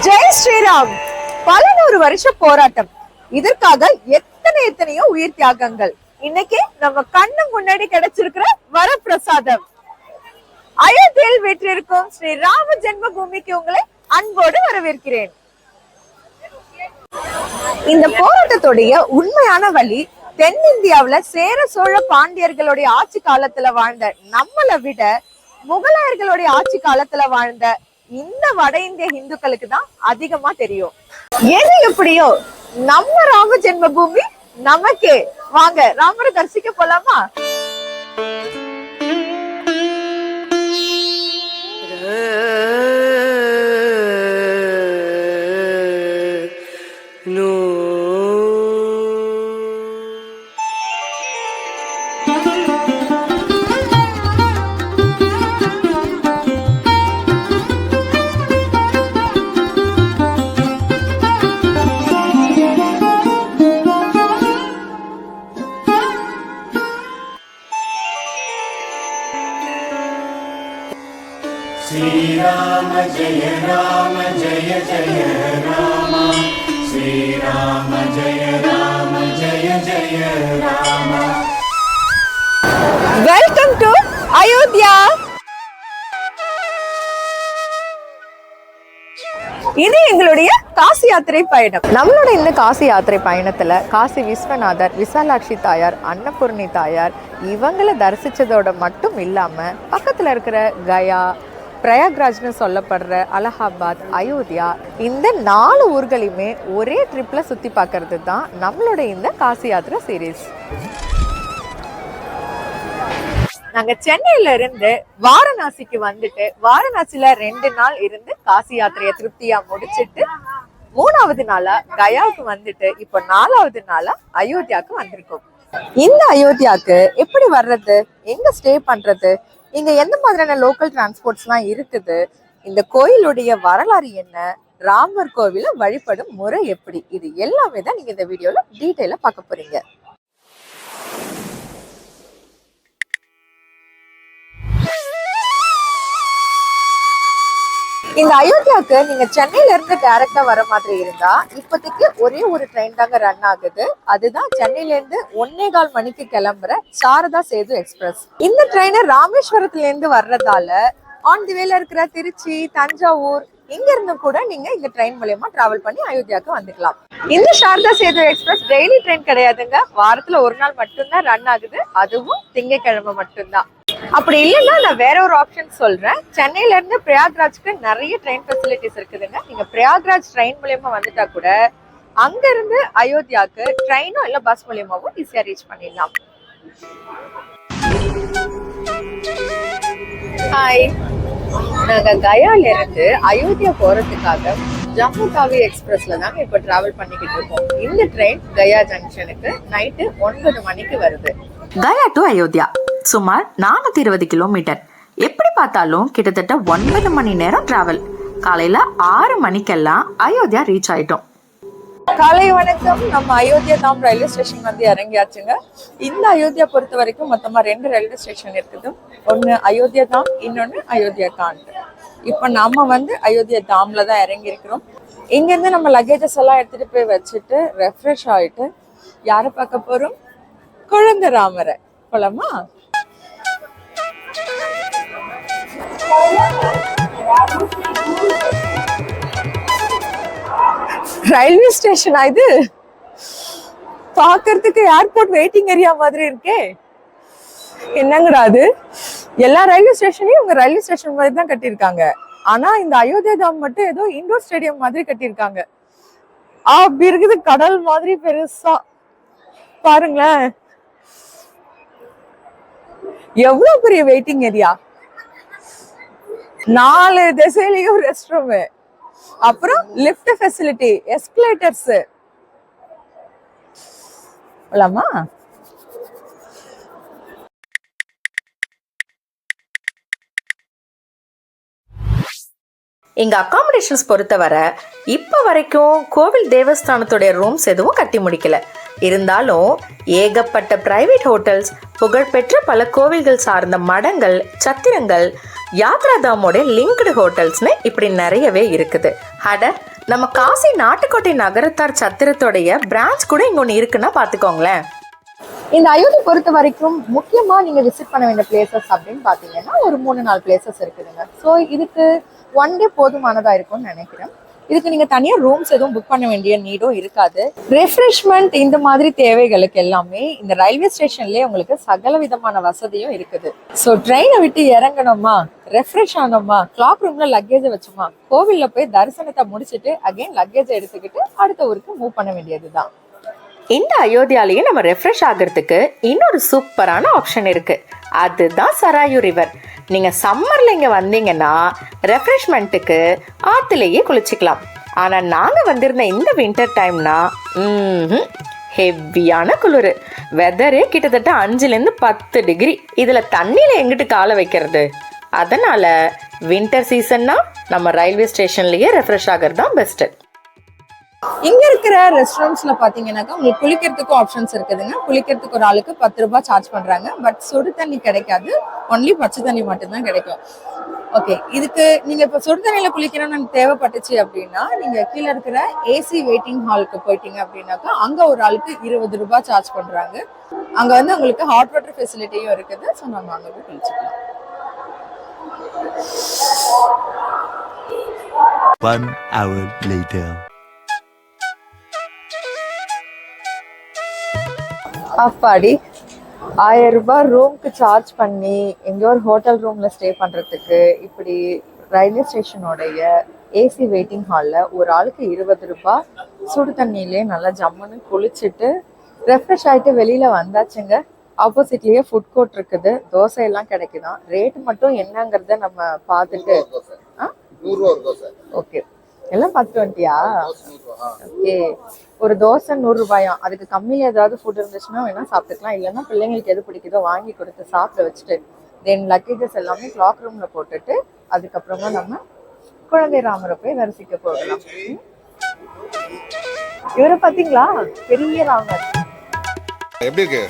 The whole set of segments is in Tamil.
ஜெய் ஸ்ரீராம். பல நூறு வருஷ போராட்டம், இதற்காக எத்தனையோ உயிர் தியாகங்கள். இன்னைக்கு நம்ம கண்ணு முன்னாடி கிடைச்சிருக்கிற வரப்பிரசாதம். அயோத்தியில் வீற்றிருக்கும் ஸ்ரீ ராம ஜென்ம பூமிக்கு உங்களை அன்போடு வரவேற்கிறேன். இந்த போராட்டத்துடைய உண்மையான வழி தென்னிந்தியாவுல சேர சோழ பாண்டியர்களுடைய ஆட்சி காலத்துல வாழ்ந்த நம்மளை விட முகலாயர்களுடைய ஆட்சி காலத்துல வாழ்ந்த இந்த வட இந்திய இந்துக்களுக்கு தான் அதிகமா தெரியும். எது எப்படியோ நம்ம ராம ஜென்ம பூமி நமக்கே. வாங்க ராமரை தரிசிக்க போலாமா? श्रीराम जय राम जय जय राम श्रीराम जय राम जय जय राम. Welcome to Ayodhya. இது எங்களுடைய காசி யாத்திரை பயணம். நம்மளோட இந்த காசி யாத்திரை பயணத்துல காசி விஸ்வநாதர், விசாலாட்சி தாயார், அன்னபூர்ணி தாயார் இவங்களை தரிசிச்சதோட மட்டும் இல்லாம பக்கத்துல இருக்கிற கயா, பிரயாக்ராஜ்னு சொல்லப்படுற அலகாபாத், அயோத்தியா இந்த 4 ஊர்களையுமே ஒரே ட்ரிப்ல சுத்தி பார்க்கறது தான் நம்மளோட இந்த காசி யாத்திரை சீரீஸ். நாங்க சென்னையில இருந்து வாரணாசிக்கு வந்துட்டு வாரணாசியில 2 நாள் இருந்து காசி யாத்திரையை திருப்தியா முடிச்சிட்டு 3வது நாளா கயாவுக்கு வந்துட்டு இப்ப 4வது நாளா அயோத்தியாவுக்கு வந்திருக்கோம். இந்த அயோத்தியாவுக்கு எப்படி வர்றது, எங்க ஸ்டே பண்றது, இங்க எந்த மாதிரியான லோக்கல் டிரான்ஸ்போர்ட்ஸ் எல்லாம் இருக்குது, இந்த கோயிலுடைய வரலாறு என்ன, ராமர் கோவில வழிபடும் முறை எப்படி, இது எல்லாமே தான் நீங்க இந்த வீடியோல டீடைலா பார்க்க போறீங்க. இந்த அயோத்தியாவுக்கு நீங்க சென்னையில இருந்து டைரக்டா வர மாதிரி இருந்தா இப்போதைக்கு ஒரே ஒரு ட்ரெயின் தாங்க ரன் ஆகுது. அதுதான் சென்னையில இருந்து 1.25 மணிக்கு கிளம்புற சாரதா சேது எக்ஸ்பிரஸ். இந்த ட்ரெயின் ராமேஸ்வரத்துல இருந்து வர்றதால ஆன் தி வேல இருக்கிற திருச்சி, தஞ்சாவூர் இங்க இருந்து கூட நீங்க இந்த ட்ரெயின் மூலமா டிராவல் பண்ணி அயோத்தியாவுக்கு வந்துக்கலாம். இந்த Sharada Sethu express daily train கிடையாதுங்க. வாரத்துல ஒரு நாள் மட்டும்தான் ரன் ஆகுது, அதுவும் திங்கட்கிழமை மட்டும்தான். அப்படி இல்லைன்னா நான் வேற ஒரு ஆப்ஷன் சொல்றேன். சென்னையில இருந்து பிரயாக்ராஜ்க்கு நிறைய ட்ரெயின் ஃபெசிலிட்டிஸ் இருக்குதுங்க. நீங்க பிரயாக்ராஜ் ட்ரெயின் மூலமா வந்துட்டா கூட அங்க இருந்து அயோத்தியாவுக்கு ட்ரெயினோ இல்ல பஸ் மூலமாவும் ஈஸியா ரீச் பண்ணிடலாம். ஹாய், நாங்க கயால இருந்து அயோத்தியா போறதுக்காக ஜம்மு தாவி எக்ஸ்பிரஸ்ல தாங்க இப்ப டிராவல் பண்ணிக்கிட்டு இருக்கோம். இந்த ட்ரெயின் கயா ஜங்ஷனுக்கு நைட்டு 9 மணிக்கு வருது. கயா டு அயோத்தியா சுமார் 420 கிலோமீட்டர். எப்படி பார்த்தாலும் கிட்டத்தட்ட 9 மணி நேரம் டிராவல். காலையில 6 மணிக்கெல்லாம் அயோத்தியா ரீச் ஆயிட்டோம். காலை வணக்கம். நம்ம அயோத்தியா தாம் ரயில்வே ஸ்டேஷன் வந்து இறங்கியாச்சுங்க. இந்த அயோத்தியா பொறுத்த வரைக்கும் மொத்தமா 2 ரயில்வே ஸ்டேஷன் இருக்குது. ஒன்னு அயோத்தியா தாம், இன்னொன்னு அயோத்தியா காண்ட். இப்ப நம்ம வந்து அயோத்தியா தாம்ல தான் இறங்கி இருக்கிறோம். இங்க இருந்து நம்ம லக்கேஜஸ் எல்லாம் எடுத்துட்டு போய் வச்சுட்டு ரெஃப்ரெஷ் ஆயிட்டு யாரை பார்க்க போறோம்? குழந்தை ராமரை. போலாமா? ரயில்வே ஸ்டேஷனா இது? பாக்குறதுக்கு ஏர்போர்ட் வெயிட்டிங் ஏரியா மாதிரி இருக்கே. என்னங்கடா அது? எல்லா ரயில்வே ஸ்டேஷனையும் உங்க ரயில்வே ஸ்டேஷன் மாதிரி தான் கட்டியிருக்காங்க. ஆனா இந்த அயோத்தியா தாம் மட்டும் ஏதோ இண்டோர் ஸ்டேடியம் மாதிரி கட்டியிருக்காங்க. அப்படி இருக்குது, கடல் மாதிரி பெருசா. பாருங்களேன் எவ்வளவு பெரிய வெயிட்டிங் ஏரியா. 4 திசையிலையும் ரெஸ்ட் ரூம், அப்புறம் லிஃப்ட் ஃபெசிலிட்டி, எஸ்கலேட்டர்ஸ். போலாமா? இங்கே அக்காமடேஷன்ஸ் பொறுத்தவரை இப்போ வரைக்கும் கோவில் தேவஸ்தானத்துடைய ரூம்ஸ் எதுவும் கட்டி முடிக்கல. இருந்தாலும் ஏகப்பட்ட பிரைவேட் ஹோட்டல்ஸ், புகழ்பெற்ற பல கோவில்கள் சார்ந்த மடங்கள், சத்திரங்கள், யாத்ராதாமோட லிங்க்டு ஹோட்டல்ஸ்னு இப்படி நிறையவே இருக்குது. அட, நம்ம காசி நாட்டுக்கோட்டை நகரத்தார் சத்திரத்தோடைய பிரான்ச் கூட இங்கே ஒன்று இருக்குன்னா பார்த்துக்கோங்களேன். இந்த அயோத்தி பொறுத்த வரைக்கும் முக்கியமா நீங்க விசிட் பண்ண வேண்டிய பிளேசஸ் அப்படின்னு பாத்தீங்கன்னா ஒரு 3-4 பிளேசஸ் இருக்குதுங்க. ஸோ இதுக்கு 1 டே போதுமானதா இருக்கும்னு நினைக்கிறேன். இதுக்கு நீங்க தனியா ரூம்ஸ் எதுவும் புக் பண்ண வேண்டிய நீடும் இருக்காது. ரெஃப்ரெஷ்மெண்ட் இந்த மாதிரி தேவைகளுக்கு எல்லாமே இந்த ரயில்வே ஸ்டேஷன்லயே உங்களுக்கு சகல விதமான வசதியும் இருக்குது. ஸோ ட்ரெயினை விட்டு இறங்கணுமா, ரெஃப்ரெஷ் ஆனோமா, கிளாக் ரூம்ல லக்கேஜை வச்சோமா, கோவில்ல போய் தரிசனத்தை முடிச்சுட்டு அகைன் லக்கேஜை எடுத்துக்கிட்டு அடுத்த ஊருக்கு மூவ் பண்ண வேண்டியதுதான். இந்த அயோத்தியாலேயே நம்ம ரெஃப்ரெஷ் ஆகிறதுக்கு இன்னொரு சூப்பரான ஆப்ஷன் இருக்கு. அதுதான் சராயு ரிவர். நீங்க சம்மர்ல இங்க வந்தீங்கன்னா ரெஃப்ரெஷ்மெண்ட்டுக்கு ஆத்துலேயே குளிச்சுக்கலாம். ஆனா நாங்க வந்திருந்த இந்த வின்டர் டைம்னா ஹெவியான குளிர். வெதரே கிட்டத்தட்ட 5லேருந்து 10 டிகிரி. இதுல தண்ணியில எங்கிட்டு காலை வைக்கிறது? அதனால வின்டர் சீசன்னா நம்ம ரயில்வே ஸ்டேஷன்லயே ரெஃப்ரெஷ் ஆகிறது தான் பெஸ்ட். இங்க இருக்கிற ரெஸ்டாரண்ட்ஸ்ல பாத்தீங்கன்னாக்கா உங்களுக்கு குளிக்கிறதுக்கும் ஆப்ஷன்ஸ் இருக்குதுங்க. குளிக்கிறதுக்கு ஒரு ஆளுக்கு 10 ரூபாய் சார்ஜ் பண்றாங்க. பட் சுடு தண்ணி கிடைக்காது, ஒன்லி பச்சை தண்ணி மட்டும்தான் கிடைக்கும். ஓகே, இதுக்கு நீங்க இப்ப சுடு தண்ணியில குளிக்கணும்னு தேவைப்பட்டுச்சு அப்படின்னா நீங்க கீழே இருக்கிற ஏசி வெயிட்டிங் ஹாலுக்கு போயிட்டீங்க அப்படின்னாக்கா அங்க ஒரு ஆளுக்கு 20 ரூபாய் சார்ஜ் பண்றாங்க. அங்க வந்து உங்களுக்கு ஹாட் வாட்டர் ஃபெசிலிட்டியும் இருக்குது. ஸோ நம்ம அங்க போய் குளிச்சுக்கலாம். 1 hour later. அப்பாடி, 1000 ரூபாய் ரூம்க்கு சார்ஜ் பண்ணி எங்கேயோ ஒரு ஹோட்டல் ரூம்ல ஸ்டே பண்றதுக்கு இப்படி ரயில்வே ஸ்டேஷனோடைய ஏசி வெயிட்டிங் ஹாலில் ஒரு ஆளுக்கு 20 ரூபாய் சுடு தண்ணியிலே நல்லா ஜம்முன்னு குளிச்சுட்டு ரெஃப்ரெஷ் ஆகிட்டு வெளியில வந்தாச்சுங்க. ஆப்போசிட்லயே ஃபுட் கோர்ட் இருக்குது, தோசை எல்லாம் கிடைக்குதான். ரேட் மட்டும் என்னங்கிறத நம்ம பார்த்துட்டு ஓகே எல்லாம் 10-20யா? ஓகே, ஒரு தோசை 100 ரூபாயா? அதுக்கு கம்மியில் ஏதாவது ஃபுட் இருந்துச்சுன்னா வேணா சாப்பிட்டுக்கலாம். இல்லைன்னா பிள்ளைங்களுக்கு எது பிடிக்குதோ வாங்கி கொடுத்து சாப்பிட வச்சுட்டு தென் லக்கேஜஸ் எல்லாமே கிளாக் ரூம்ல போட்டுட்டு அதுக்கப்புறமா நம்ம குழந்தை ராமரை போய் தரிசிக்க போகலாம். இவரை பாத்தீங்களா, பெரிய ராமர். எப்படி இருக்கு?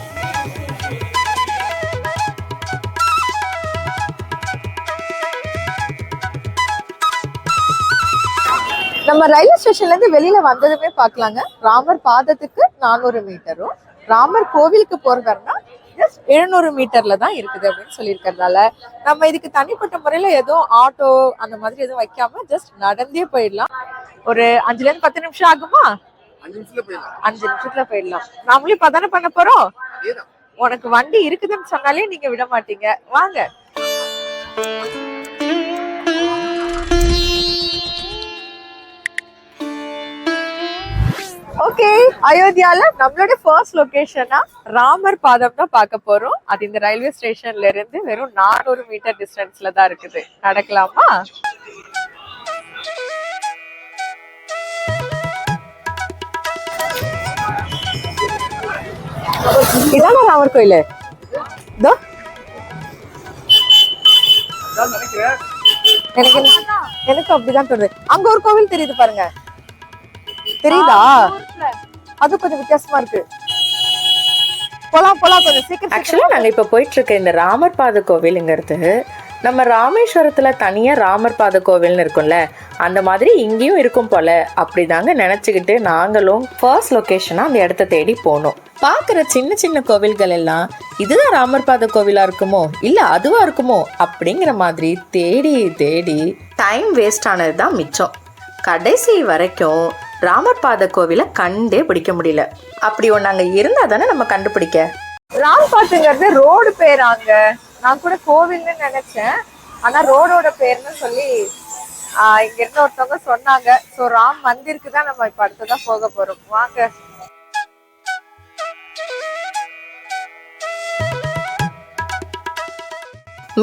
நம்ம ரயில்வே ஸ்டேஷன்ல இருந்து வெளியில வந்ததுமே பார்க்கலாங்க, ராமர் பாதத்துக்கு 400 மீட்டரும் ராமர் கோவிலுக்கு போறதுனா ஜஸ்ட் 700 மீட்டர்ல தான் இருக்குது அப்படின்னு சொல்லியிருக்கிறதால நம்ம இதுக்கு தனிப்பட்ட முறையில எதுவும் ஆட்டோ அந்த மாதிரி எதுவும் வைக்காம ஜஸ்ட் நடந்தே போயிடலாம். ஒரு 5லேருந்து 10 நிமிஷம் ஆகுமா? 5 நிமிஷத்துல போயிடலாம். நாமளே பதானே பண்ண போறோம். உனக்கு வண்டி இருக்குதுன்னு சொன்னாலே நீங்க விட மாட்டீங்க. வாங்க. ஓகே, அயோத்தியால நம்மளோட ஃபர்ஸ்ட் லொகேஷனா ராமர் பாதம் தான் பார்க்க போறோம். அது இந்த ரயில்வே ஸ்டேஷன்ல இருந்து வெறும் 400 மீட்டர் டிஸ்டன்ஸ்ல தான் இருக்குது. நடக்கலாமா? இதான ராமர் கோயில். எனக்கு அப்படிதான் தோணுது. அங்க ஒரு கோவில் தெரியுது பாருங்க, தெரியுதா? அது கொஞ்சம் வித்தியாசமா இருக்கு. போலாம் கொஞ்சம் சீக்கிரம். ஆக்சுவலா நாங்க இப்ப போயிட்டு இருக்க இந்த ராமர் பாத கோவிலுங்கிறது நம்ம ராமேஸ்வரத்துல தனியா ராமர் பாத கோவில்னு இருக்கும்ல, அந்த மாதிரி இங்கேயும் இருக்கும் போல அப்படிதாங்க நினைச்சுக்கிட்டு நாங்களும் ஃபர்ஸ்ட் லொகேஷனா அந்த இடத்த தேடி போனோம். பாக்குற சின்ன சின்ன கோவில்கள் எல்லாம் இதுதான் ராமர் பாத கோவிலா இருக்குமோ இல்ல அதுவா இருக்குமோ அப்படிங்கிற மாதிரி தேடி டைம் வேஸ்ட் ஆனதுதான் மிச்சம். கடைசி வரைக்கும் ராமர் பாத கோவிலை கண்டே பிடிக்க முடியல. அப்படி ஒன்று அங்கே இருந்தா தானே நம்ம கண்டுபிடிக்க. ராம் பாத்துங்கிறது ரோடு பேராங்க. நான் கூட கோவில்னு நினைச்சேன், ஆனா ரோடோட பேர்னு சொல்லி இங்க இருந்த ஒருத்தவங்க சொன்னாங்க. ஸோ ராம் மந்திருக்கு தான் நம்ம இப்ப அடுத்ததான் போக போறோம். வாங்க.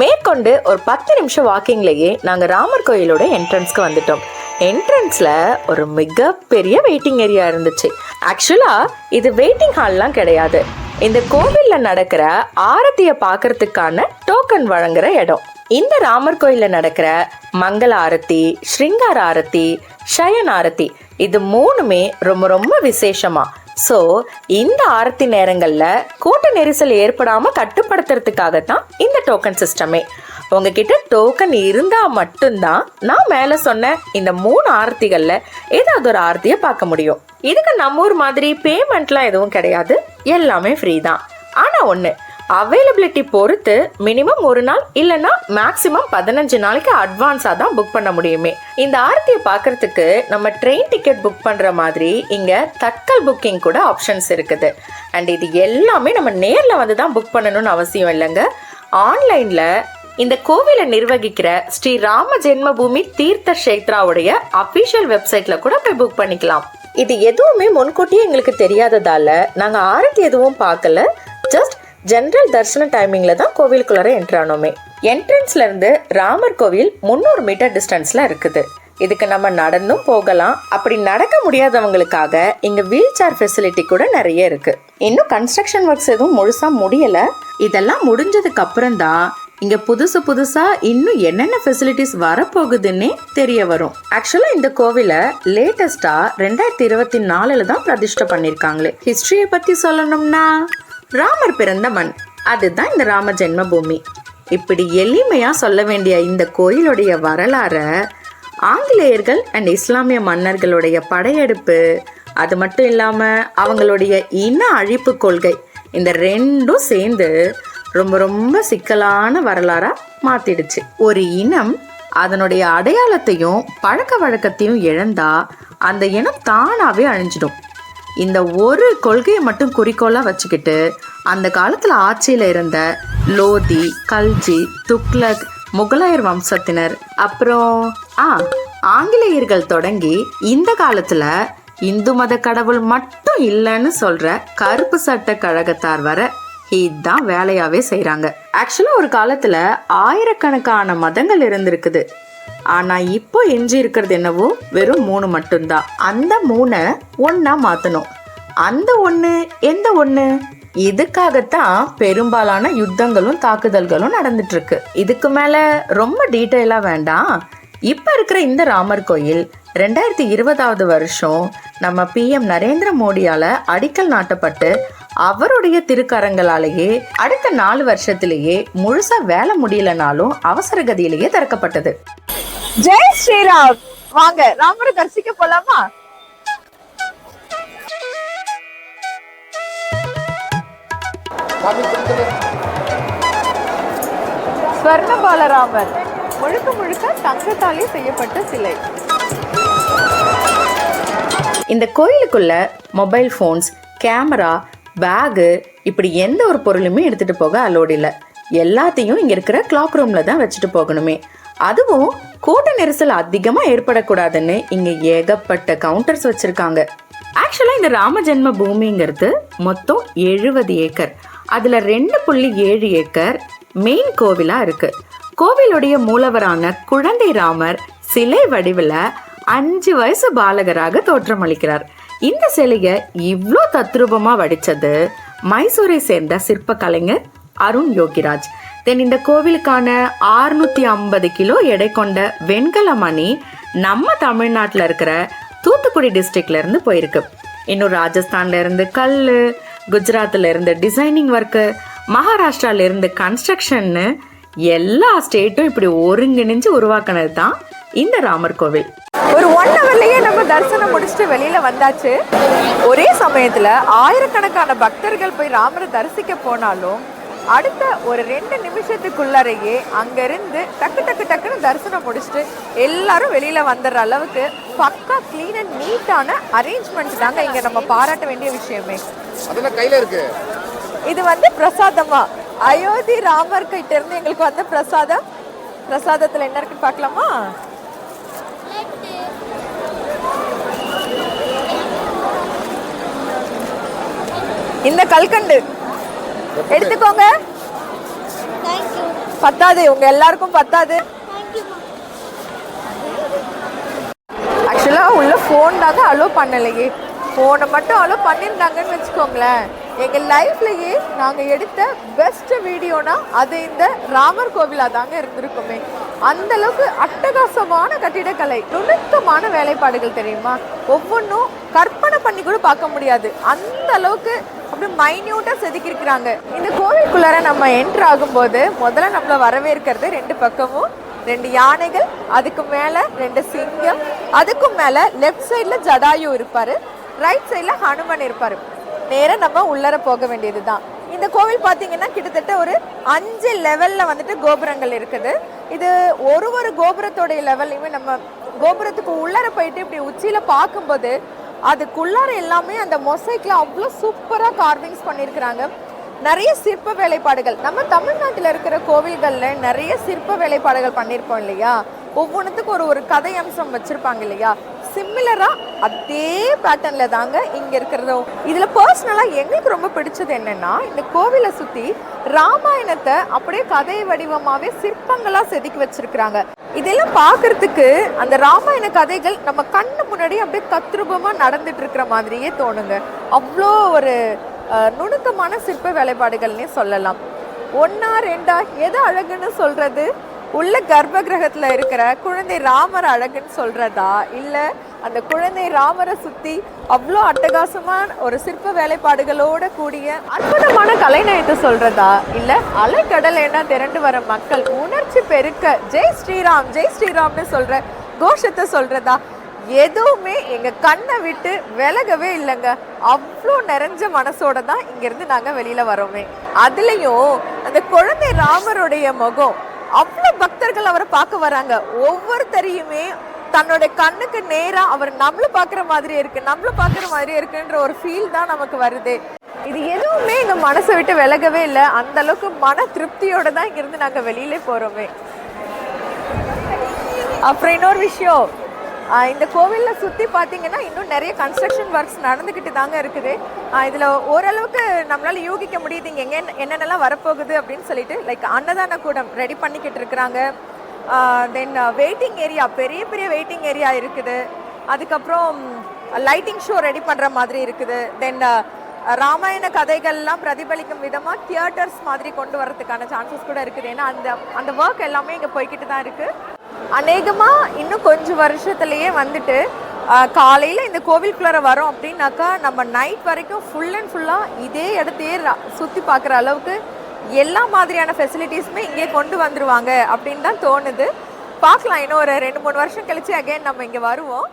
மேற்கொண்டு ஒரு 10 நிமிஷம் வாக்கிங்லேயே நாங்கள் ராமர் கோயிலோட என்ட்ரன்ஸ்க்கு வந்துட்டோம். என்ட்ரன்ஸில் ஒரு மிகப்பெரிய வெயிட்டிங் ஏரியா இருந்துச்சு. ஆக்சுவலாக இது வெயிட்டிங் ஹால்லாம் கிடையாது, இந்த கோவிலில் நடக்கிற ஆரத்தியை பார்க்கறதுக்கான டோக்கன் வழங்குற இடம். இந்த ராமர் கோயிலில் நடக்கிற மங்கள ஆரத்தி, ஸ்ருங்கார ஆரத்தி, சயன் ஆரத்தி இது மூணுமே ரொம்ப ரொம்ப விசேஷமா. ஸோ இந்த ஆரத்தி நேரங்களில் கூட்ட நெரிசல் ஏற்படாமல் கட்டுப்படுத்துறதுக்காகத்தான் இந்த டோக்கன் சிஸ்டமே. உங்ககிட்ட டோக்கன் இருந்தால் மட்டும்தான் நான் மேலே சொன்ன இந்த 3 ஆரத்திகளில் ஏதாவது ஒரு ஆரத்தியை பார்க்க முடியும். இதுக்கு நம்ம ஊர் மாதிரி பேமெண்ட்லாம் எதுவும் கிடையாது, எல்லாமே ஃப்ரீ தான். ஆனால் ஒன்று, அவைலபிலிட்டி பொறுத்து மினிமம் 1 நாள் இல்லைன்னா மேக்ஸிமம் 15 நாளைக்கு அட்வான்ஸாக தான் புக் பண்ண முடியுமே. இந்த ஆரத்தியை பார்க்கறதுக்கு நம்ம ட்ரெயின் டிக்கெட் புக் பண்ணுற மாதிரி இங்கே தட்கல் புக்கிங் கூட ஆப்ஷன்ஸ் இருக்குது. அண்ட் இது எல்லாமே நம்ம நேரில் வந்து தான் புக் பண்ணணும்னு அவசியம் இல்லைங்க. ஆன்லைனில் இந்த கோவிலை நிர்வகிக்கிற ஸ்ரீ ராம ஜென்மபூமி தீர்த்த கஷேத்ராவுடைய அஃபிஷியல் வெப்சைட்டில் கூட போய் புக் பண்ணிக்கலாம். இது எதுவுமே முன்கூட்டியே எங்களுக்கு தெரியாததால நாங்கள் ஆரத்தி எதுவும் பார்க்கல. ஜஸ்ட் ஜென்ரல் தரிசன டைமிங்ல தான் கோவிலுக்குள்ளார என்ட்ரு ஆனோமே. என்ட்ரன்ஸ்ல இருந்து ராமர் கோவில் 300 மீட்டர் டிஸ்டன்ஸ்ல இருக்குது. இதுக்கு நம்ம நடந்தும் போகலாம். அப்படி நடக்க முடியாதவங்களுக்காக இங்க வீல் சேர் ஃபெசிலிட்டி கூட நிறைய இருக்கு. இன்னும் கன்ஸ்ட்ரக்ஷன் ஒர்க்ஸ் எதுவும் முழுசா முடியல. இதெல்லாம் முடிஞ்சதுக்கு அப்புறம் தான் இங்க புதுசா இன்னும் என்னென்ன ஃபெசிலிட்டிஸ் வரப்போகுதுன்னே தெரிய வரும். ஆக்சுவலா இந்த கோவிலை லேட்டஸ்டா 2024 தான் பிரதிஷ்டை பண்ணிருக்காங்களே. ஹிஸ்டரியை பத்தி சொல்லணும்னா ராமர் பிறந்த மண், அதுதான் இந்த ராம ஜென்மபூமி. இப்படி எளிமையா சொல்ல வேண்டிய இந்த கோயிலுடைய வரலாற ஆங்கிலேயர்கள் அண்ட் இஸ்லாமிய மன்னர்களுடைய படையெடுப்பு, அது மட்டும் இல்லாம அவங்களுடைய இன அழிப்பு கொள்கை, இந்த ரெண்டும் சேர்ந்து ரொம்ப ரொம்ப சிக்கலான வரலாறா மாத்திடுச்சு. ஒரு இனம் அதனுடைய அடையாளத்தையும் பழக்க வழக்கத்தையும் இழந்தா அந்த இனம் தானாவே அழிஞ்சிடும். இந்த ஒரு கொள்கையை மட்டும் குறிக்கோளா வச்சுக்கிட்டு அந்த காலத்துல ஆட்சியில இருந்த லோதி, கல்ஜி, துக்ளக், முகலாயர் வம்சத்தினர், அப்புறம் ஆங்கிலேயர்கள் தொடங்கி இந்த காலத்துல இந்து மத கடவுள் மட்டும் இல்லைன்னு சொல்ற கருப்பு சட்ட கழகத்தார் வர இதுதான் வேலையாவே செய்யறாங்க. ஆக்சுவலா ஒரு காலத்துல ஆயிரக்கணக்கான மதங்கள் இருந்திருக்குது. ஆனா இப்போ எஞ்சி இருக்கிறது என்னவோ வெறும் 3 மட்டும்தான். அந்த 3 ஒன்னா மாத்தணும். அந்த ஒண்ணு எந்த ஒண்ணு? இதுக்காகத்தான் பெரும்பாலான யுத்தங்களும் தாக்குதல்களும் நடந்துட்டு இருக்கு. இதுக்கு மேல ரொம்ப டீட்டெயிலா வேண்டாம். இப்ப இருக்கிற இந்த ராமர் கோயில் 2020வது வருஷம் நம்ம PM நரேந்திர மோடியால அடிக்கல் நாட்டப்பட்டு அவருடைய திருக்கரங்களாலேயே அடுத்த 4 வருஷத்திலேயே முழுசா வேலை முடியலனாலும் அவசர கதியிலேயே திறக்கப்பட்டது. ஜெய் ஸ்ரீராம். வாங்க ராமரை தரிசிக்க போலாமா? ஸ்வர்ணபாலராமர் முழுக்க முழுக்க தங்கத்தாலே செய்யப்பட்ட சிலை. இந்த கோயிலுக்குள்ள மொபைல் போன்ஸ், கேமரா, பேகு இப்படி எந்த ஒரு பொருளுமே எடுத்துட்டு போக அலோடு இல்லை. எல்லாத்தையும் இங்க இருக்கிற கிளாக் ரூம்ல தான் வச்சுட்டு போகணுமே. அதுவும் கூட்ட நெரிசல் அதிகமா ஏற்படக்கூடாதுன்னு இங்க ஏகப்பட்ட கவுண்டர்ஸ் வச்சிருக்காங்க. ஆக்சுவலா இந்த ராம ஜென்ம பூமிங்கிறது மொத்தம் 70 ஏக்கர். அதுல 2.7 ஏக்கர் மெயின் கோவிலா இருக்கு. கோவிலுடைய மூலவரான குழந்தை ராமர் சிலை வடிவில் 5 வயசு பாலகராக தோற்றமளிக்கிறார். இந்த சிலையை இவ்வளோ தத்ரூபமா வடிச்சது மைசூரை சேர்ந்த சிற்ப கலைஞர் அருண் யோகிராஜ். தென் இந்த கோவிலுக்கான 650 கிலோ எடை கொண்ட வெண்கல மணி நம்ம தமிழ்நாட்டில் இருக்கிற தூத்துக்குடி டிஸ்ட்ரிக்ட்ல இருந்து போயிருக்கு. இன்னும் ராஜஸ்தான்ல இருந்து கல், குஜராத்ல இருந்து டிசைனிங் ஒர்க்கு, மகாராஷ்டிரால இருந்து கன்ஸ்ட்ரக்ஷன்னு எல்லா ஸ்டேட்டும் இப்படி ஒருங்கிணைஞ்சு உருவாக்குனது தான் இந்த ராமர் கோவில். ஒரு 1 ஹவர்லயே நம்ம தரிசனம் முடிச்சுட்டு வெளியில வந்தாச்சு. ஒரே சமயத்துல ஆயிரக்கணக்கான பக்தர்கள் போய் ராமரை தரிசிக்க போனாலும் அடுத்த ஒரு 2 நிமிஷத்துக்குள்ளரையே அங்கிருந்து டக்குன்னு தரிசனம் முடிச்சுட்டு எல்லாரும் வெளியில வந்துடுற அளவுக்கு பக்கா கிளீன் அண்ட் நீட்டான அரேஞ்ச்மெண்ட்ஸ் தாங்க இங்க நம்ம பாராட்ட வேண்டிய விஷயமே. அதெல்லாம் கையில இருக்கு. இது வந்து பிரசாதமா அயோத்தி ராமர் கிட்ட இருந்து எங்களுக்கு வந்த பிரசாதத்துல என்ன இருக்குன்னு பார்க்கலாமா? இந்த கல்கண்டு எடுத்துக்கோங்க. பத்தாது, உங்க எல்லாருக்கும் பத்தாது. ஆக்சுவலா உள்ள போன் தாங்க அலோ பண்ணலையே. போனை மட்டும் அலோ பண்ணிருந்தாங்கன்னு வச்சுக்கோங்களேன், எங்க லைஃப்லயே நாங்க எடுத்த பெஸ்ட் வீடியோனா அது இந்த ராமர் கோவிலா தாங்க இருந்திருக்குமே. அந்த அளவுக்கு அட்டகாசமான கட்டிடக்கலை, நுணுக்கமான வேலைப்பாடுகள் தெரியுமா, ஒவ்வொன்றும் கற்பனை பண்ணி கூட பார்க்க முடியாது. அந்த அளவுக்கு அப்படி மைன்யூட்டா செதுக்கிருக்கிறாங்க. இந்த கோவிலுக்குள்ளார நம்ம என்ட்ரு ஆகும்போது முதல்ல நம்மள வரவேற்கிறது 2 பக்கமும் 2 யானைகள், அதுக்கு மேல 2 சிங்கம், அதுக்கும் மேல லெஃப்ட் சைட்ல ஜடாயு இருப்பாரு, ரைட் சைட்ல ஹனுமன் இருப்பாரு. நேரம் நம்ம உள்ளர போக வேண்டியதுதான். இந்த கோவில் பார்த்தீங்கன்னா கிட்டத்தட்ட ஒரு 5 லெவல்ல வந்துட்டு கோபுரங்கள் இருக்குது. இது ஒரு கோபுரத்தோடைய லெவல்லையுமே நம்ம கோபுரத்துக்கு உள்ளர போயிட்டு இப்படி உச்சியில பார்க்கும்போது அதுக்குள்ளார எல்லாமே அந்த மொசைக்ல அவ்வளோ சூப்பரா கார்விங்ஸ் பண்ணியிருக்கிறாங்க. நிறைய சிற்ப வேலைப்பாடுகள், நம்ம தமிழ்நாட்டில் இருக்கிற கோவில்கள்ல நிறைய சிற்ப வேலைப்பாடுகள் பண்ணியிருப்போம் இல்லையா, ஒவ்வொன்றுத்துக்கும் ஒரு கதை அம்சம் வச்சிருப்பாங்க இல்லையா, சிமிலரா அதே பேட்டர்ன்ல தாங்க இங்க இருக்கிறதும். இதுல பர்சனலா எங்களுக்கு ரொம்ப பிடிச்சது என்னன்னா, இந்த கோவிலை சுத்தி ராமாயணத்தை அப்படியே கதை வடிவமாவே சிற்பங்களா செதுக்கி வச்சிருக்கிறாங்க. இதெல்லாம் பார்க்கறதுக்கு அந்த ராமாயண கதைகள் நம்ம கண்ணு முன்னாடி அப்படியே தத்ரூபமா நடந்துட்டு இருக்கிற மாதிரியே தோணுங்க. அவ்வளோ ஒரு நுணுக்கமான சிற்ப வேலைப்பாடுகள்னே சொல்லலாம். 1 2 எது அழகுன்னு சொல்றது? உள்ள கர்ப்ப கிரகத்துல இருக்கிற குழந்தை ராமர் அழகுன்னு சொல்றதா, இல்ல அந்த குழந்தை ராமரை சுத்தி அவ்வளோ அட்டகாசமான ஒரு சிற்ப வேலைப்பாடுகளோட கூடிய அற்புதமான கலைநயத்தை சொல்றதா, இல்ல அலைக்கடல் என திரண்டு வர மக்கள் உணர்ச்சி பெருக்க ஜெய் ஸ்ரீராம் ஜெய் ஸ்ரீராம்னு சொல்ற கோஷத்தை சொல்றதா, எதுவுமே எங்க கண்ணை விட்டு விலகவே இல்லைங்க. அவ்வளோ நிறைஞ்ச மனசோட தான் இங்கிருந்து நாங்க வெளியில வரோமே. அதுலயும் அந்த குழந்தை ராமருடைய முகம், அவ்வளோ பக்தர்கள் அவரை பார்க்க வராங்க. ஒவ்வொருத்தரையுமே தன்னோட கண்ணுக்கு நேரா அவர் நம்மள பாக்குற மாதிரி இருக்குன்ற ஒரு ஃபீல் தான் நமக்கு வருது. இது எதுவுமே எங்க மனசை விட்டு விலகவே இல்லை. அந்த அளவுக்கு மன திருப்தியோட தான் இங்கிருந்து நாங்க வெளியிலே போறோமே. அப்புறம் இன்னொரு விஷயம், இந்த கோவில்ல சுத்தி பாத்தீங்கன்னா இன்னும் நிறைய கன்ஸ்ட்ரக்ஷன் ஒர்க்ஸ் நடந்துகிட்டு தாங்க இருக்குது. இதுல ஓரளவுக்கு நம்மளால யூகிக்க முடியுது இங்க என்னென்னலாம் வரப்போகுது அப்படின்னு சொல்லிட்டு. லைக் அன்னதான கூடம் ரெடி பண்ணிக்கிட்டு இருக்கிறாங்க. தென் வெயிட்டிங் ஏரியா, பெரிய பெரிய வெயிட்டிங் ஏரியா இருக்குது. அதுக்கப்புறம் லைட்டிங் ஷோ ரெடி பண்ற மாதிரி இருக்குது. தென் ராமாயண கதைகள்லாம் பிரதிபலிக்கும் விதமா தியேட்டர்ஸ் மாதிரி கொண்டு வரதுக்கான சான்சஸ் கூட இருக்குது. ஏன்னா அந்த ஒர்க் எல்லாமே இங்க போய்கிட்டு தான் இருக்கு. அநேகமா இன்னும் கொஞ்சம் வருஷத்துலயே வந்துட்டு காலையில இந்த கோவிலுக்குள்ளார வரோம் அப்படின்னாக்கா நம்ம நைட் வரைக்கும் ஃபுல் அண்ட் ஃபுல்லா இதே இடத்தையே சுத்தி பார்க்குற அளவுக்கு எல்லா மாதிரியான ஃபெசிலிட்டிஸுமே இங்கே கொண்டு வந்துருவாங்க அப்படின்னு தான் தோணுது. பார்க்கலாம், இன்னும் ஒரு 2-3 வருஷம் கழிச்சு அகைன் நம்ம இங்க வருவோம்.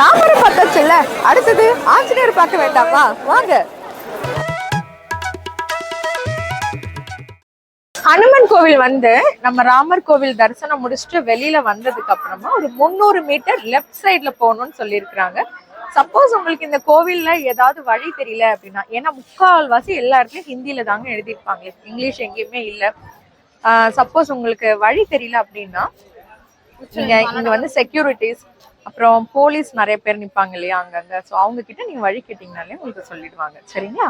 ராமரை பார்த்தாச்சுல்ல, அடுத்தது ஆஞ்சநேயர் பார்க்க வேண்டாமா? வாங்க. ஹனுமன் கோவில் வந்து நம்ம ராமர் கோவில் தரிசனம் முடிச்சுட்டு வெளியில வந்ததுக்கு அப்புறமா ஒரு 300 மீட்டர் லெஃப்ட் சைட்ல போகணும்னு சொல்லியிருக்கிறாங்க. சப்போஸ் உங்களுக்கு இந்த கோவில்ல ஏதாவது வழி தெரியல அப்படின்னா, ஏன்னா முக்கால்வாசி எல்லா இடத்துலயும் ஹிந்தியில தாங்க எழுதியிருப்பாங்க, இங்கிலீஷ் எங்கேயுமே இல்லை. சப்போஸ் உங்களுக்கு வழி தெரியல அப்படின்னா இங்க வந்து செக்யூரிட்டிஸ் அப்புறம் போலீஸ் நிறைய பேர் நிப்பாங்க இல்லையா அங்கங்க, ஸோ அவங்க கிட்ட நீங்க வழி கேட்டீங்கனாலே உங்களுக்கு சொல்லிடுவாங்க. சரிங்களா?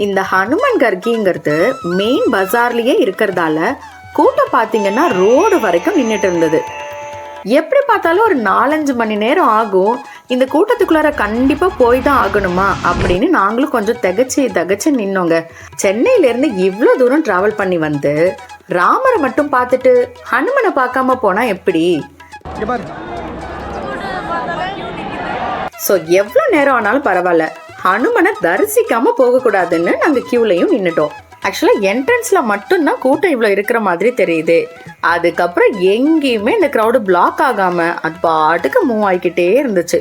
இந்த ஹனுமன் கர்கிங்கிறது மெயின் பஜார்லயே இருக்கிறதால கூட்டம் பார்த்தீங்கன்னா ரோடு வரைக்கும் நின்றுட்டு இருந்தது. எப்படி பார்த்தாலும் ஒரு 4-5 மணி நேரம் ஆகும். இந்த கூட்டத்துக்குள்ளார கண்டிப்பா போய் தான் ஆகணுமா அப்படின்னு நாங்களும் கொஞ்சம் தகச்சு நின்னோங்க. சென்னையிலேருந்து இவ்வளோ தூரம் டிராவல் பண்ணி வந்து ராமரை மட்டும் பார்த்துட்டு ஹனுமனை பார்க்காம போனா எப்படி? ஸோ எவ்வளோ நேரம் ஆனாலும் பரவாயில்ல, ஹனுமனை தரிசிக்காம போகக்கூடாதுன்னு நாங்கள் கியூலையும் நின்றுட்டோம். ஆக்சுவலாக என்ட்ரன்ஸ்ல மட்டும்தான் கூட்டம் இவ்வளோ இருக்கிற மாதிரி தெரியுது. அதுக்கப்புறம் எங்கேயுமே இந்த க்ரௌடு பிளாக் ஆகாம அது பாட்டுக்கு மூவ் ஆகிக்கிட்டே இருந்துச்சு.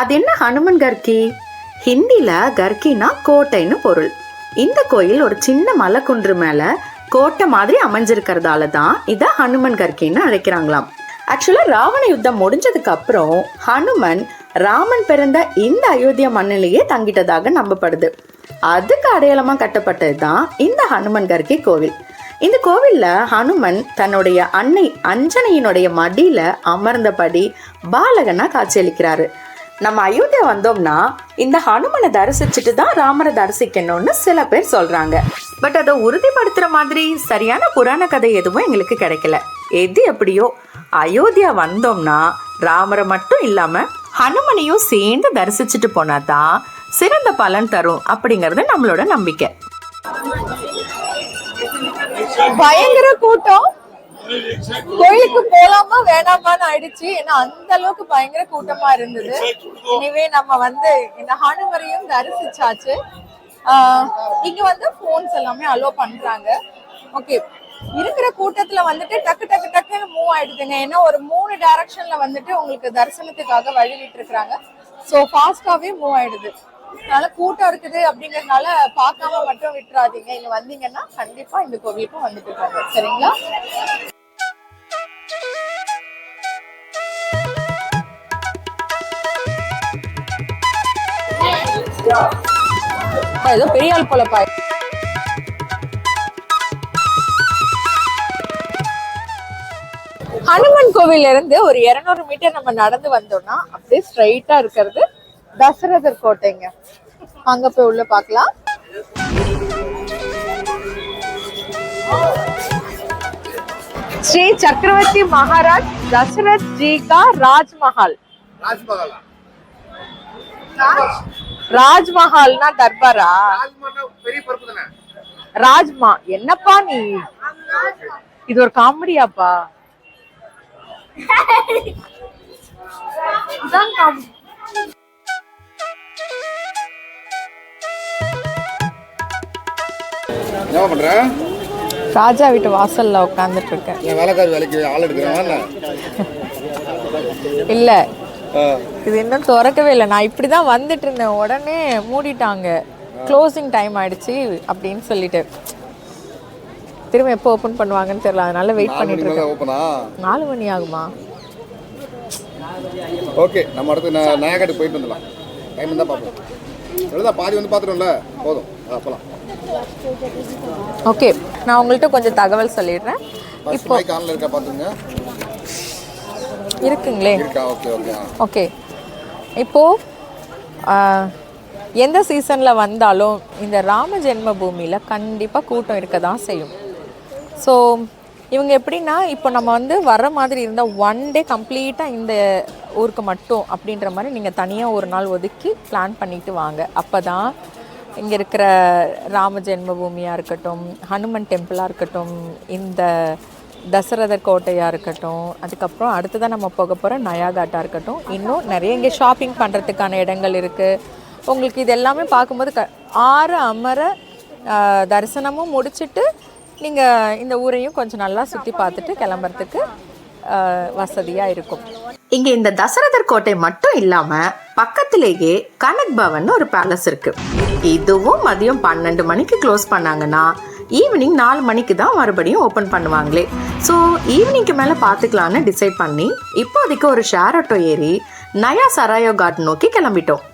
அது என்ன ஹனுமன் கர்கி? ஹிந்தியில கர்கினா கோட்டைன்னு பொருள். இந்த கோயில் ஒரு சின்ன மலைக்குன்று மேல கோட்டை மாதிரி அமைஞ்சிருக்கிறதால தான் இதை ஹனுமன் கர்கின்னு அழைக்கிறாங்களாம். ஆக்சுவலா ராவண யுத்தம் முடிஞ்சதுக்கு அப்புறம் ஹனுமன் ராமன் பிறந்த இந்த அயோத்தியா மண்ணிலேயே தங்கிட்டதாக நம்பப்படுது. அதுக்கு அடையாளமா கட்டப்பட்டது தான் இந்த ஹனுமன் கர்கி கோவில். இந்த கோவில்ல ஹனுமன் தன்னுடைய அன்னை அஞ்சனையினுடைய மடியில அமர்ந்தபடி பாலகனா காட்சியளிக்கிறாரு. நம்ம அயோத்தியா வந்தோம்னா இந்த ஹனுமனை தரிசிச்சுட்டு தான் ராமரை தரிசிக்கணும்னு சில பேர் சொல்றாங்க. பட் அதை உறுதிப்படுத்துற மாதிரி சரியான புராண கதை எதுவும் எங்களுக்கு கிடைக்கல. எது எப்படியோ அயோத்தியா வந்தோம்னா ராமரை மட்டும் இல்லாம ஹனுமனையும் சேர்ந்து தரிசிச்சுட்டு போனாதான் சிறந்த பலன் தரும் அப்படிங்கறது நம்மளோட நம்பிக்கை. பயங்கர கூட்டம். கோயிலுக்கு போலாமா வேணாமான்னு ஆயிடுச்சு. ஏன்னா அந்த அளவுக்கு பயங்கர கூட்டமா இருந்தது. எனவே நம்ம வந்து இந்த ஹனுமரையும் தரிசிச்சாச்சு. இங்க வந்து போன்ஸ் எல்லாமே அலோ பண்றாங்க. ஓகே, இருக்கிற கூட்டத்துல வந்துட்டு டக்கு டக்கு டக்குன்னு மூவ் ஆயிடுதுங்க. ஏன்னா ஒரு 3 டைரக்ஷன்ல வந்துட்டு உங்களுக்கு தரிசனத்துக்காக வழி விட்டு இருக்காங்க. ஸோ ஃபாஸ்டாவே மூவ் ஆயிடுது. அதனால கூட்டம் இருக்குது அப்படிங்கறதுனால பார்க்காம மட்டும் விட்டுறாதீங்க. இங்க வந்தீங்கன்னா கண்டிப்பா இந்த கோவிலுக்கும் வந்துட்டு இருக்காங்க. சரிங்களா? ஏதோ பெரிய ஆள் போல பாய். ஹனுமன் கோவில்ல இருந்து ஒரு 200 மீட்டர் நம்ம நடந்து வந்தோம்னா அப்படியே ஸ்ட்ரைட்டா இருக்கிறது தசரதர் கோட்டைங்க. அங்க போய் உள்ள பார்க்கலாம். ஸ்ரீ சக்கரவர்த்தி மகாராஜ் தசரத் ஜி கா ராஜ்மஹால். ராஜ்மஹால்னா தர்பாரா? ராஜ்மா என்னப்பா நீ, இது ஒரு காமெடியாப்பா? என்ன பண்ற? ராஜா வீட்டு வாசல்ல உட்கார்ந்துட்டு இருக்கேன். வேலைக்காரி வேலைக்கு ஆள் எடுக்கிறேன். இல்ல, இது இன்னும் திறக்கவே இல்லை. நான் இப்படிதான் வந்துட்டு இருந்தேன், உடனே மூடிட்டாங்க. க்ளோசிங் டைம் ஆயிடுச்சு அப்படின்னு சொல்லிட்டு. திரும்ப எப்போ ஓபன் பண்ணுவாங்கன்னு தெரியல, அதனால வெயிட் பண்ணிட்டு இருக்கேன். 4 மணி ஆகுமா? ஓகே, நம்ம அடுத்து நயாகாட்டுக்கு போயிட்டு வந்துடலாம். டைம் இருந்தால் பார்ப்போம். எவ்வளோதான் பாதி வந்து பார்த்துட்டோம்ல, போதும் போகலாம். ஓகே, நான் உங்கள்கிட்ட கொஞ்சம் தகவல் சொல்லிடுறேன். இப்போ ஆன்ல இருக்கா பார்த்துங்க. இருக்குங்களே. ஓகே ஓகே ஓகே, இப்போ எந்த சீசனில் வந்தாலும் இந்த ராம ஜென்ம பூமியில் கண்டிப்பாக கூட்டம் இருக்க தான் செய்யும். ஸோ இவங்க எப்படின்னா, இப்போ நம்ம வந்து வர மாதிரி இருந்தால் 1 டே கம்ப்ளீட்டாக இந்த ஊருக்கு மட்டும் அப்படின்ற மாதிரி நீங்கள் தனியாக ஒரு நாள் ஒதுக்கி பிளான் பண்ணிட்டு வாங்க. அப்போ தான் இங்கே இருக்கிற ராம ஜென்ம பூமியாக இருக்கட்டும், ஹனுமன் டெம்பிளாக இருக்கட்டும், இந்த தசரதர் கோட்டையாக இருக்கட்டும், அதுக்கப்புறம் அடுத்ததான் நம்ம போக போகிற நயாகாட்டாக இருக்கட்டும், இன்னும் நிறைய இங்கே ஷாப்பிங் பண்ணுறதுக்கான இடங்கள் இருக்குது. உங்களுக்கு இது எல்லாமே பார்க்கும்போது ஆற அமர தரிசனமும் முடிச்சுட்டு நீங்கள் இந்த ஊரையும் கொஞ்சம் நல்லா சுற்றி பார்த்துட்டு கிளம்புறதுக்கு வசதியாக இருக்கும். இங்கே இந்த தசரதர் கோட்டை மட்டும் இல்லாமல் பக்கத்திலேயே கனக் பவன் ஒரு பேலஸ் இருக்குது. இதுவும் மதியம் 12 மணிக்கு க்ளோஸ் பண்ணாங்கன்னா ஈவினிங் 4 மணிக்கு தான் மறுபடியும் ஓப்பன் பண்ணுவாங்களே. ஸோ ஈவினிங்க்கு மேலே பார்த்துக்கலான்னு டிசைட் பண்ணி இப்போதைக்கு ஒரு ஷேர் ஆட்டோ ஏறி நயா சராயோ காட் நோக்கி கிளம்பிட்டோம்.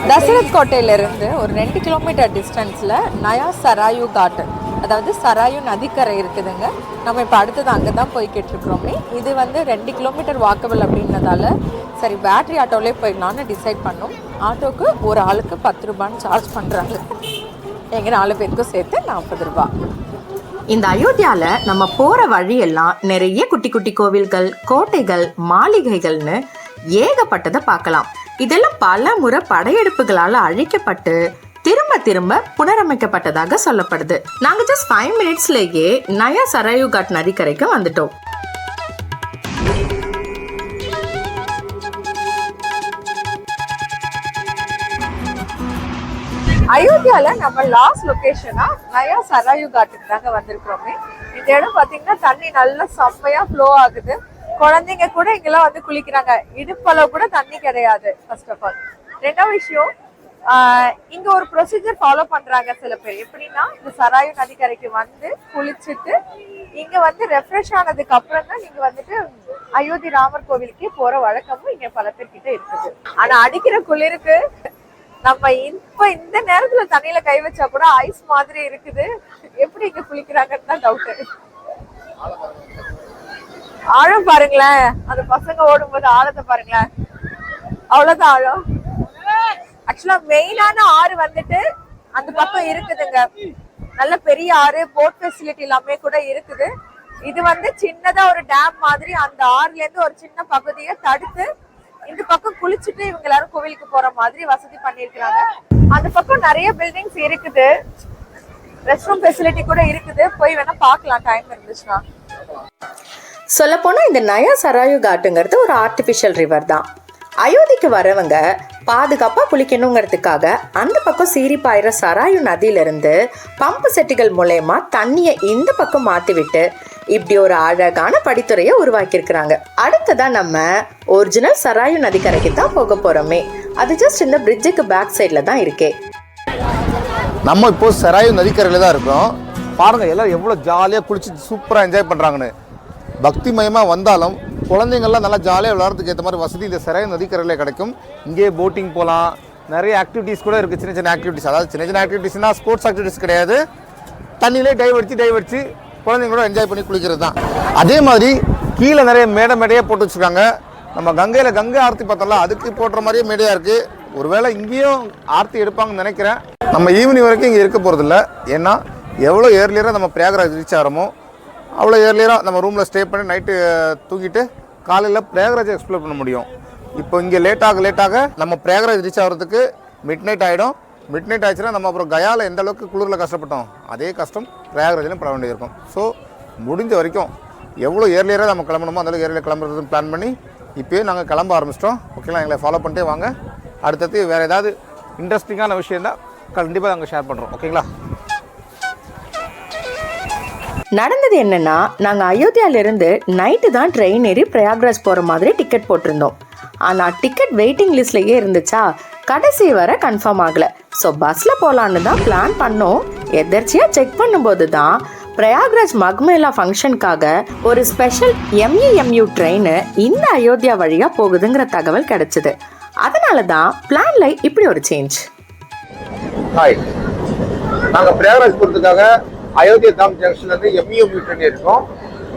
தசரத் கோட்டையிலிருந்து ஒரு 2 கிலோமீட்டர் டிஸ்டன்ஸில் நயா சராயு காட், அதாவது சராயு நதிக்கரை இருக்குதுங்க. நம்ம இப்போ அடுத்தது அங்கே தான் போய்கிட்டு இருக்கிறோமே. இது வந்து 2 கிலோமீட்டர் வாக்கபிள் அப்படின்றதால சரி பேட்டரி ஆட்டோவிலே போயிடலான்னு டிசைட் பண்ணோம். ஆட்டோவுக்கு ஒரு ஆளுக்கு 10 ரூபான்னு சார்ஜ் பண்ணுறாங்க. எங்கள் 4 பேருக்கும் சேர்த்து 40 ரூபா. இந்த அயோத்தியாவில் நம்ம போகிற வழியெல்லாம் நிறைய குட்டி குட்டி கோவில்கள், கோட்டைகள், மாளிகைகள்னு ஏகப்பட்டதை பார்க்கலாம். இதெல்லாம் பல முறை படையெடுப்புகளால் அழிக்கப்பட்டு திரும்ப திரும்ப புனரமைக்கப்பட்டதாக சொல்லப்படுது. நாங்க ஜஸ்ட் 5 மினிட்ஸ்லேயே நயா சராயு காட் நதிக்கரைக்கு வந்துட்டோம். அயோத்தியால நம்ம லாஸ்ட் லொகேஷனா நயா சராயு காட்டுக்கு தாங்க வந்திருக்கிறோமே. இந்த இடம் பாத்தீங்கன்னா தண்ணி நல்லா செம்மையா ஃப்ளோ ஆகுது. குழந்தைங்க கூட இங்கெல்லாம் வந்து குளிக்கிறாங்க. இடுப்பளவு கூட தண்ணி கிடையாது. First of all. ரெண்டாவது விஷயம், இங்க ஒரு ப்ரொசீஜர் ஃபாலோ பண்றாங்க சில பேர். எப்படின்னா, இந்த சராயு நதிக்கரைக்கு வந்து குளிச்சுட்டு இங்க வந்து ரெஃப்ரெஷ் ஆனதுக்கு அப்புறம் தான் நீங்க வந்துட்டு அயோத்தி ராமர் கோவிலுக்கே போற வழக்கமும் இங்க பல பேர்கிட்ட இருக்குது. ஆனா அடிக்கிற குளிருக்கு நம்ம இப்ப இந்த நேரத்துல தண்ணியில கை வச்சா கூட ஐஸ் மாதிரி இருக்குது. எப்படி இங்க குளிக்கிறாங்கன்னு தான் டவுட். ஆழம் பாருங்களேன், அந்த பசங்க ஓடும்போது ஆழத்தை பாருங்களேன், அவ்வளவுதான் ஆழம். ஆக்சுவலா மெயினான ஆறு வந்துட்டு அந்த பக்கம் இருக்குதுங்க, நல்ல பெரிய ஆறு, போட் ஃபெசிலிட்டி எல்லாமே கூட இருக்குது. இது வந்து சின்னதா ஒரு டேம் மாதிரி அந்த ஆறுல இருந்து ஒரு சின்ன பகுதியை தடுத்து இந்த பக்கம் குளிச்சுட்டு இவங்க எல்லாரும் கோவிலுக்கு போற மாதிரி வசதி பண்ணிருக்காங்க. அந்த பக்கம் நிறைய பில்டிங்ஸ் இருக்குது, ரெஸ்ட் ரூம் ஃபெசிலிட்டி கூட இருக்குது, போய் வேணா பார்க்கலாம் டைம் இருந்துச்சுன்னா. சொல்லப்போனா இந்த நயா சராயு காட்டுங்கிறது ஒரு ஆர்டிஃபிஷியல் ரிவர் தான். அயோத்திக்கு வரவங்க பாதுகாப்பா குளிக்கணுங்கிறதுக்காக அந்த பக்கம் சீறி பாயிற சராயு நதியிலிருந்து பம்பு செட்டுகள் மூலயமா தண்ணியை இந்த பக்கம் மாத்தி விட்டு இப்படி ஒரு அழகான படித்துறையை உருவாக்கியிருக்கிறாங்க. அடுத்ததான் நம்ம ஒரிஜினல் சராயு நதிக்கரைக்கு தான் போக போறோமே. அது ஜஸ்ட் இந்த பிரிட்ஜுக்கு பேக் சைட்ல தான் இருக்கே. நம்ம இப்போ சராயு நதிக்கரையில் தான் இருக்கிறோம். பாருங்கள் எல்லோரும் எவ்வளோ ஜாலியாக குளிச்சு சூப்பராக என்ஜாய் பண்ணுறாங்கன்னு. பக்திமயமாக வந்தாலும் குழந்தைங்கள்லாம் நல்லா ஜாலியாக விளையாடுறதுக்கு ஏற்ற மாதிரி வசதி இந்த சராயு நதிக்கரையில் கிடைக்கும். இங்கே போட்டிங் போகலாம், நிறைய ஆக்டிவிட்டீஸ் கூட இருக்குது, சின்ன சின்ன ஆக்டிவிட்டீஸ். அதாவது சின்ன சின்ன ஆக்டிவிட்டீஸ்னால் ஸ்போர்ட்ஸ் ஆக்டிவிட்டீஸ் கிடையாது, தண்ணியிலே டைவ் அடித்து குழந்தைங்களோட என்ஜாய் பண்ணி குளிக்கிறது தான். அதே மாதிரி கீழே நிறைய மேடையாக போட்டு வச்சுருக்காங்க. நம்ம கங்கையில் கங்கை ஆர்த்தி பார்த்தோம்ல, அதுக்கு போடுற மாதிரியே மேடையாக இருக்குது. ஒருவேளை இங்கேயும் ஆர்த்தி எடுப்பாங்கன்னு நினைக்கிறேன். நம்ம ஈவினிங் வரைக்கும் இங்கே இருக்க போகிறதில்ல, ஏன்னா எவ்வளோ ஏர்லியராக நம்ம பிரயாகராஜ் ரீச் ஆகிறோமோ அவ்வளோ ஏர்லியராக நம்ம ரூமில் ஸ்டே பண்ணி நைட்டு தூங்கிட்டு காலையில் பிரயாகராஜ் எக்ஸ்ப்ளோர் பண்ண முடியும். இப்போ இங்கே லேட்டாக நம்ம பிரயாகராஜ் ரீச் ஆகிறதுக்கு மிட் நைட் ஆகிடும். மிட் நைட் ஆச்சுன்னா நம்ம அப்புறம் கயாவில் எந்த அளவுக்கு குளிரில் கஷ்டப்பட்டோம் அதே கஷ்டம் பிரயாகராஜ்லையும் பட வேண்டியிருக்கும். ஸோ முடிஞ்ச வரைக்கும் எவ்வளோ ஏர்லியராக நம்ம கிளம்பணுமோ அந்தளவுக்கு ஏர்லியர் கிளம்புறதுன்னு பிளான் பண்ணி இப்போயே நாங்கள் கிளம்ப ஆரம்பிச்சிட்டோம். ஓகேங்களா, எங்களை ஃபாலோ பண்ணிட்டே வாங்க. அடுத்தது வேறு ஏதாவது இன்ட்ரெஸ்டிங்கான விஷயம் தான் கண்டிப்பாக நாங்கள் ஷேர் பண்ணுறோம். ஓகேங்களா. நடந்தது என்னன்னா, நாங்கள் அயோத்தியாவிலிருந்து நைட்டு தான் ட்ரெயின் ஏறி பிரயாக்ராஜ் போகிற மாதிரி டிக்கெட் போட்டிருந்தோம். ஆனால் டிக்கெட் வெயிட்டிங் லிஸ்ட்லேயே இருந்துச்சா, கடைசி வர கன்ஃபார்ம் ஆகலை. ஸோ பஸ்ஸில் போகலான்னு தான் பிளான் பண்ணோம். எதர்ச்சியாக செக் பண்ணும்போது தான் பிரயாக்ராஜ் மக்மேலா ஃபங்க்ஷனுக்காக ஒரு ஸ்பெஷல் எம்இஎம்யூ ட்ரெயின் இந்த அயோத்தியா வழியாக போகுதுங்கிற தகவல் கிடைச்சிது. அதனால தான் பிளான்ல இப்படி ஒரு சேஞ்ச். ஹாய், நாங்கள் பிரயாகராஜ் போகிறதுக்காக அயோத்தியா தாம் ஜங்ஷன்லேருந்து எம்இஎம்யூ ட்ரெயின் இருக்கோம்.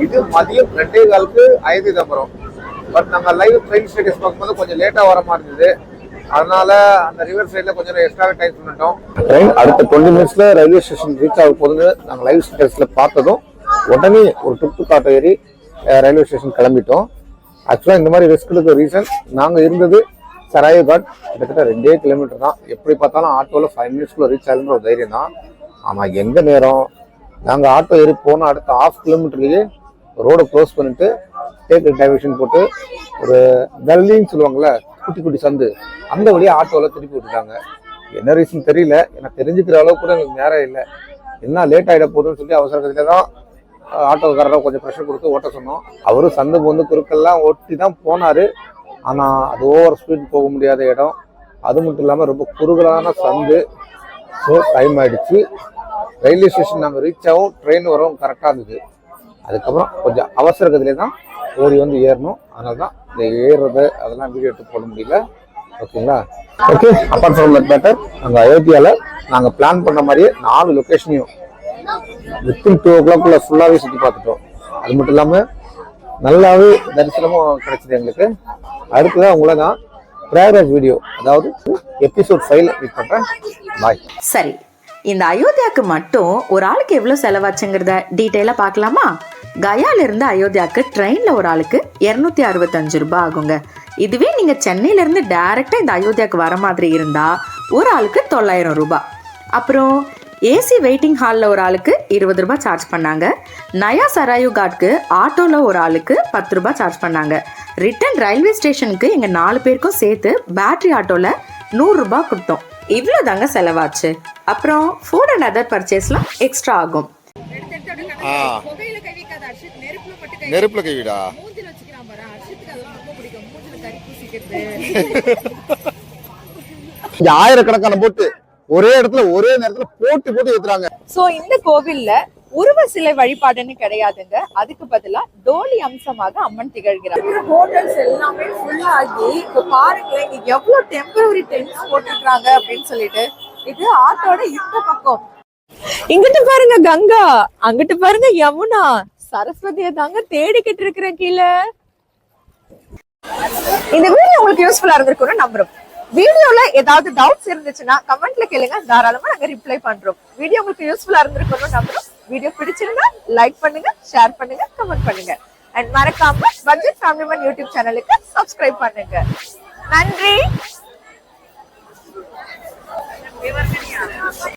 இது மதியம் 2:15 அயோத்தி தான் வரும். பட் நாங்கள் லைவ் ட்ரெயின் ஸ்டேட்டஸ் பார்க்கும்போது கொஞ்சம் லேட்டாக வர மாதிரி இருந்தது. அதனால அந்த ரிவர் சைடில் கொஞ்சம் எக்ஸ்ட்ராவே டைம் பண்ணிட்டோம். ட்ரெயின் அடுத்த 20 மினிட்ஸில் ரயில்வே ஸ்டேஷன் ரீச் ஆக போகுதுன்னு நாங்கள் லைவ் ஸ்டேட்டஸில் பார்த்ததும் உடனே ஒரு டுக் ஆட்டோ ஏறி ரயில்வே ஸ்டேஷன் கிளம்பிட்டோம். ஆக்சுவலாக இந்த மாதிரி ரிஸ்க் எடுக்க ரீசன், நாங்கள் இருந்தது சராயு காட், கிட்டத்தட்ட 2 கிலோமீட்டர் தான். எப்படி பார்த்தாலும் ஆட்டோவில் 5 மினிட்ஸ்க்குள்ள ரீச் ஆகுதுன்ற ஒரு தைரியம் தான். ஆனால் எங்கள் நேரம் நாங்கள் ஆட்டோ ஏறி போனால் அடுத்த 1/2 கிலோமீட்டர்லேயே ரோடை க்ளோஸ் பண்ணிவிட்டு டேக் டைவர்ஷன் போட்டு ஒரு கல்லின்னு சொல்லுவாங்கள்ல, குட்டி குட்டி சந்து, அந்த வழியாக ஆட்டோவில் திருப்பி விட்டுட்டாங்க. என்ன ரீசன் தெரியல, எனக்கு தெரிஞ்சுக்கிற அளவுக்கு கூட எனக்கு நேரம் இல்லை. என்ன லேட் ஆகிட போகுதுன்னு சொல்லி அவசரத்தில் தான் ஆட்டோக்காரரை கொஞ்சம் ப்ரெஷர் கொடுத்து ஓட்ட சொன்னோம். அவரும் சந்து வந்து குறுக்கெல்லாம் ஓட்டி தான் போனார். ஆனால் அது ஓவர் ஸ்பீட் போக முடியாத இடம், அது மட்டும் இல்லாமல் ரொம்ப குறுகலான சந்து. ஸோ டைம் ஆகிடுச்சு. ரயில்வே ஸ்டேஷன் நாங்கள் ரீச் ஆகும், ட்ரெயின் வரவும் கரெக்டாக இருந்தது. அதுக்கப்புறம் கொஞ்சம் அவசரகத்திலே தான் ஓடி வந்து ஏறணும். அதனால தான் இந்த ஏறுறது அதெல்லாம் வீடியோ எடுத்து போட முடியல. ஓகேங்களா. Okay, apart from that matter, நாங்கள் அயோத்தியாவில் நாங்கள் பிளான் பண்ண மாதிரியே 4 லொக்கேஷனையும் வித்தின் 2 o'clock ஃபுல்லாகவே சுற்றி பார்த்துட்டோம். அது மட்டும் இல்லாமல் நல்லாவே தரிசனமும் கிடைச்சிது எங்களுக்கு. அடுத்ததான் உங்களை தான் பிரயாகராஜ் வீடியோ, அதாவது எபிசோட் 5 மீட் பண்ணுறேன். பாய். சரி, இந்த அயோத்தியாவுக்கு மட்டும் ஒரு ஆளுக்கு எவ்வளோ செலவாச்சுங்கிறத டீட்டெயிலாக பார்க்கலாமா? கயாலிருந்து அயோத்தியாவுக்கு ட்ரெயினில் ஒரு ஆளுக்கு 265 ரூபாய் ஆகுங்க. இதுவே நீங்கள் சென்னையிலேருந்து டைரெக்டாக இந்த அயோத்தியாவுக்கு வர மாதிரி இருந்தால் ஒரு ஆளுக்கு 900 ரூபாய். அப்புறம் ஏசி வெயிட்டிங் ஹாலில் ஒரு ஆளுக்கு 20 ரூபாய் சார்ஜ் பண்ணாங்க. நயா சராயு காட்க்கு ஆட்டோவில் ஒரு ஆளுக்கு 10 ரூபாய் சார்ஜ் பண்ணாங்க. ரிட்டன் ரயில்வே ஸ்டேஷனுக்கு எங்கள் 4 பேருக்கும் சேர்த்து பேட்டரி ஆட்டோவில் 100 ரூபாய் கொடுத்தோம். இவ்வளோ தாங்க செலவாச்சு. அப்புறம் ஃபுட் அண்ட் அதர் பர்ச்சேஸ்லாம் எக்ஸ்ட்ரா ஆகும். நெருப்புல கைவிடா ஆயிரக்கணக்கான போட்டு ஒரே இடத்துல ஒரே நேரத்துல போட்டு ஏத்துறாங்க. சோ இந்த கோவில்ல உருவ சிலை வழிபாடுன்னு கிடையாதுங்க, அதுக்கு பதிலா டோலி அம்சமாக அம்மன் திகழ்கிறார். ஹோட்டல்ஸ் எல்லாமே ஃபுல் ஆகி இப்ப பாருங்களேன், இங்க எவ்வளவு டெம்பரரி டென்ட்ஸ் போட்டுருக்காங்க அப்படின்னு சொல்லிட்டு. இது ஆட்டோட இந்த பக்கம். இங்கிட்டு பாருங்க கங்கா, அங்கிட்டு பாருங்க யமுனா, சரஸ்வதியை தாங்க தேடிக்கிட்டு இருக்கிறேன் கீழே. இந்த வீடியோ உங்களுக்கு யூஸ்ஃபுல்லா இருந்திருக்கும்னு நம்புறோம். வீடியோல ஏதாவது டவுட்ஸ் இருந்துச்சுன்னா கமெண்ட்ல கேளுங்க, தாராளமா நாங்க ரிப்ளை பண்றோம். வீடியோ உங்களுக்கு யூஸ்ஃபுல்லா இருந்திருக்கும்னு நம்புறோம். வீடியோ பிடிச்சிருந்தா லைக் பண்ணுங்க, ஷேர் பண்ணுங்க, கமெண்ட் பண்ணுங்க. அண்ட் மறக்காம பட்ஜெட் ஃபேமிலி மேன் யூடியூப் சேனலுக்கு சப்ஸ்கிரைப் பண்ணுங்க. நன்றி.